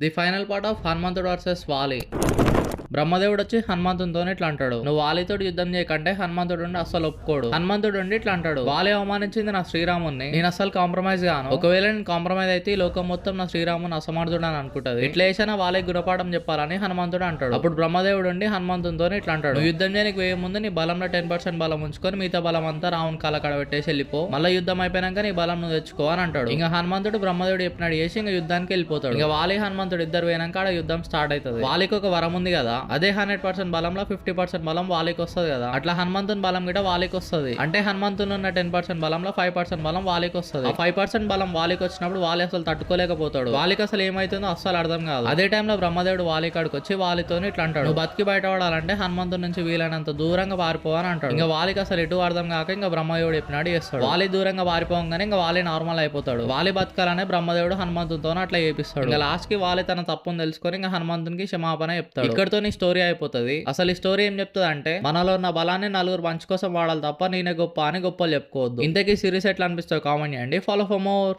The final part of హనుమంతుడు versus వాలి. బ్రహ్మదేవుడు వచ్చి హనుమంతుడితో ఇట్లా అంటాడు, నువ్వు వాలితో యుద్ధం చేయకంటే హనుమంతుడు అస్సలు ఒప్పుకోడు. హనుమంతుడు ఇట్లా అంటాడు, వాలి అవమానించింది నా శ్రీరాముని, నేను అస్సలు కాంప్రమైజ్ గాను. ఒకవేళ నేను కాంప్రమైజ్ అయితే ఈ లోకం మొత్తం నా శ్రీరాముని అసమర్థుడు అని అనుకుంటది. ఇట్లా వేసినా వాళ్ళకి గుణపాఠం చెప్పాలని హనుమంతుడు అంటాడు. అప్పుడు బ్రహ్మదేవుడు హనుమంతుడితో ఇట్లా అంటాడు, నువ్వు యుద్ధం చేయడానికి వేయ ముందు నీ బలంలో 10% బలం ఉంచుకొని మిగతా బలం అంతా రావణ్ కాల కడ పెట్టేసి వెళ్ళిపో, మళ్ళీ యుద్ధం అయిపోయినాక నీ బలం నువ్వు తెచ్చుకో అని అంటాడు. ఇంకా హనుమంతుడు బ్రహ్మదేవుడు చెప్పినాడు చేసి ఇంకా యుద్ధానికి వెళ్ళిపోతాడు. ఇంకా వాలి హనుమంతుడు ఇద్దరు పోయినాక ఆడ యుద్ధం స్టార్ట్ అవుతుంది. వాలికి ఒక వరం ఉంది కదా, అదే 100% బలంలో 50% బలం వాలికి వస్తుంది కదా, అట్లా హనుమంతుని బలం గిట వాలికి వస్తుంది. అంటే హనుమంతుని ఉన్న 10% బలంలో 5% బలం వాలికి వస్తుంది. 5% బలం వాలికి వచ్చినప్పుడు వాలి అసలు తట్టుకోలేకపోతాడు. వాలికి అసలు ఏమైతుందో అస్సలు అర్థం కాదు. అదే టైంలో బ్రహ్మదేవుడు వాలి కాడికి వచ్చి వాలితో ఇట్లా అంటాడు, నువ్వు బతికి బయటపడాలంటే హనుమంతుని నుంచి వీలైనంత దూరంగా పారిపోవని అంటాడు. ఇంకా వాలికి అసలు ఎటు అర్థం కాక ఇంకా బ్రహ్మదేవుడు చెప్పినాడు చేస్తాడు. వాలి దూరంగా పారిపోగానే ఇంకా వాలి నార్మల్ అయిపోతాడు. వాలి బతకాలనే బ్రహ్మదేవుడు హనుమంతుతో అట్లా చేపిస్తాడు. ఇంకా లాస్ట్ కి వాలి తన తప్పును తెలుసుకొని ఇంకా హనుమంతునికి క్షమాపణ చెప్తాడు. ఇక్కడతో నీ స్టోరీ అయిపోతుంది. అసలు ఈ స్టోరీ ఏం చెప్తుంది అంటే, మనలో ఉన్న బలాన్ని నలుగురు మంచి కోసం వాడాలి తప్ప నేనే గొప్ప అని గొప్పలు చెప్పుకోవద్దు. ఇంతకీ సిరీస్ ఎట్లా అనిపిస్తుంది కామెంట్ చేయండి. Follow for more.